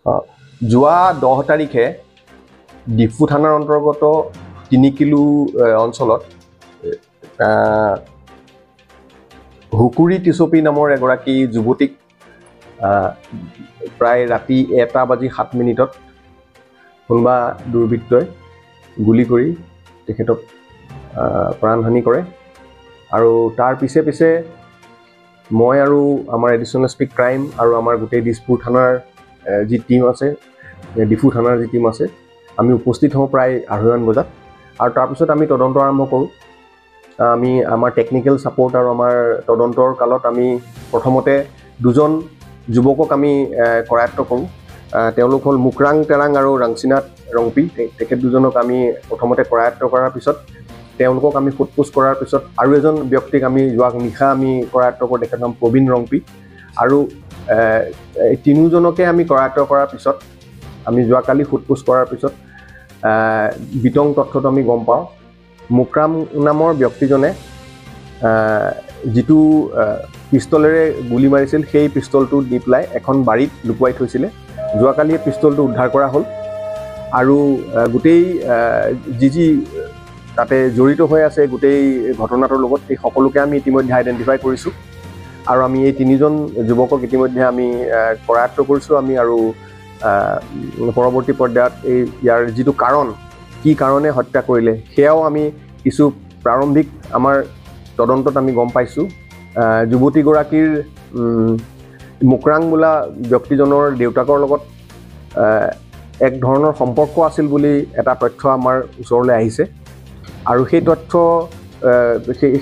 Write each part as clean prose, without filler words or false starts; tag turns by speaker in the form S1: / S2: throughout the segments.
S1: যোৱা 10 তাৰিখে ডিফু থানাৰ অন্তৰ্গত 3 কিলো অঞ্চলত হুকুৰি টিচপি নামৰ এগৰাকী যুৱতীক প্ৰায় ৰাতি 1:07 কোনোবা দুৰ্বৃত্তই গুলি কৰি তেখেতক প্ৰাণহানি কৰে আৰু তাৰ পিছে পিছে মই আৰু আমাৰ এডিশ্যনেল এছ পি ক্ৰাইম আৰু আমাৰ গোটেই দিছপুৰ থানাৰ যি টিম আছে ডিফু থানাৰ যি টিম আছে আমি উপস্থিত হওঁ প্ৰায় 2:30 বজাত আৰু তাৰপিছত আমি তদন্ত আৰম্ভ কৰোঁ আমি আমাৰ টেকনিক্যাল সাপোৰ্ট আৰু আমাৰ তদন্তৰ কালত আমি প্ৰথমতে দুজন যুৱকক আমি কৰায়ত্ব কৰোঁ তেওঁলোক হ'ল মুকৰাং তেৰাং আৰু ৰাংচিনাথ ৰংপি তেখেত দুজনক আমি প্ৰথমতে কৰায়ত্ব কৰাৰ পিছত তেওঁলোকক আমি ফুটপোষ্ট কৰাৰ পিছত আৰু এজন ব্যক্তিক আমি যোৱা নিশা আমি কৰায়ত্ব কৰোঁ তেখেতৰ নাম প্ৰবীণ ৰংপি আৰু তিনিজনকে আমি কৰায়ত্ব কৰাৰ পিছত আমি যোৱাকালি ফুটপোষ্ট কৰাৰ পিছত বিতং তথ্যটো আমি গম পাওঁ মুকৰাম নামৰ ব্যক্তিজনে যিটো পিষ্টলেৰে গুলি মাৰিছিল সেই পিষ্টলটো দি পেলাই এখন বাৰীত লুকুৱাই থৈছিলে যোৱাকালি পিষ্টলটো উদ্ধাৰ কৰা হ'ল আৰু গোটেই যি তাতে জড়িত হৈ আছে গোটেই ঘটনাটোৰ লগত এই সকলোকে আমি ইতিমধ্যে আইডেণ্টিফাই কৰিছোঁ আৰু আমি এই তিনিজন যুৱকক ইতিমধ্যে আমি কৰায়ত্ব কৰিছোঁ আমি আৰু পৰৱৰ্তী পৰ্যায়ত ইয়াৰ যিটো কাৰণ কি কাৰণে হত্যা কৰিলে সেয়াও আমি কিছু প্ৰাৰম্ভিক আমাৰ তদন্তত আমি গম পাইছোঁ যুৱতীগৰাকীৰ মুকৰাং বোলা ব্যক্তিজনৰ দেউতাকৰ লগত এক ধৰণৰ সম্পৰ্ক আছিল বুলি এটা তথ্য আমাৰ ওচৰলৈ আহিছে আৰু সেই তথ্য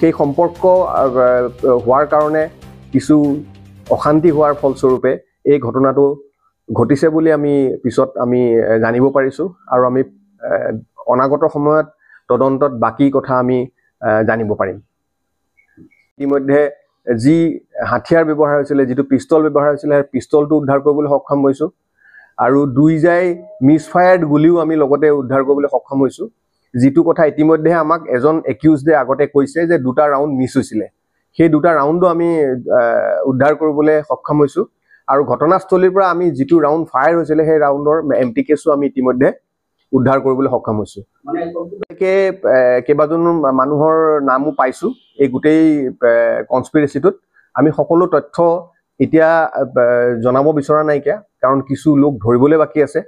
S1: সেই সম্পৰ্ক হোৱাৰ কাৰণে কিছু অশান্তি হোৱাৰ ফলস্বৰূপে এই ঘটনাটো ঘটিছে বুলি আমি পিছত আমি জানিব পাৰিছোঁ আৰু আমি অনাগত সময়ত তদন্তত বাকী কথা আমি জানিব পাৰিম ইতিমধ্যে যি হাথিয়াৰ ব্যৱহাৰ হৈছিলে যিটো পিষ্টল ব্যৱহাৰ হৈছিলে সেই পিষ্টলটো উদ্ধাৰ কৰিবলৈ সক্ষম হৈছোঁ আৰু দুইজাই মিছফায়াৰ্ড গুলিও আমি লগতে উদ্ধাৰ কৰিবলৈ সক্ষম হৈছোঁ যিটো কথা ইতিমধ্যে আমাক এজন একিউজডে আগতে কৈছে যে দুটা ৰাউণ্ড মিছ হৈছিলে সেই দুটা ৰাউণ্ডো আমি উদ্ধাৰ কৰিবলৈ সক্ষম হৈছোঁ আৰু ঘটনাস্থলীৰ পৰা আমি যিটো ৰাউণ্ড ফায়াৰ হৈছিলে সেই ৰাউণ্ডৰ এমটি কেছো আমি ইতিমধ্যে উদ্ধাৰ কৰিবলৈ সক্ষম হৈছোঁ মানে কেইবাজন মানুহৰ নামো পাইছোঁ এই গোটেই কনস্পিৰেচিটোত আমি সকলো তথ্য এতিয়া জনাব বিচৰা নাইকিয়া কাৰণ কিছু লোক ধৰিবলৈ বাকী আছে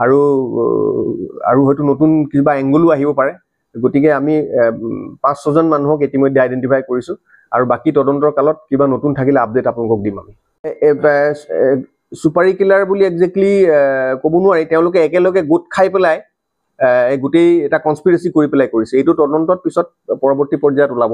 S1: আৰু হয়তো নতুন কিবা এংগলো আহিব পাৰে গতিকে আমি 5-6জন মানুহক ইতিমধ্যে আইডেণ্টিফাই কৰিছোঁ আৰু বাকী তদন্তৰ কালত কিবা নতুন থাকিলে আপডেট আপোনালোকক দিম আমি সুপাৰী কিলাৰ বুলি একজেক্টলি ক'ব নোৱাৰি তেওঁলোকে একেলগে গোট খাই পেলাই গোটেই এটা কনস্পিৰেচি কৰি পেলাই কৰিছে এইটো তদন্তৰ পিছত পৰৱৰ্তী পৰ্যায়ত ওলাব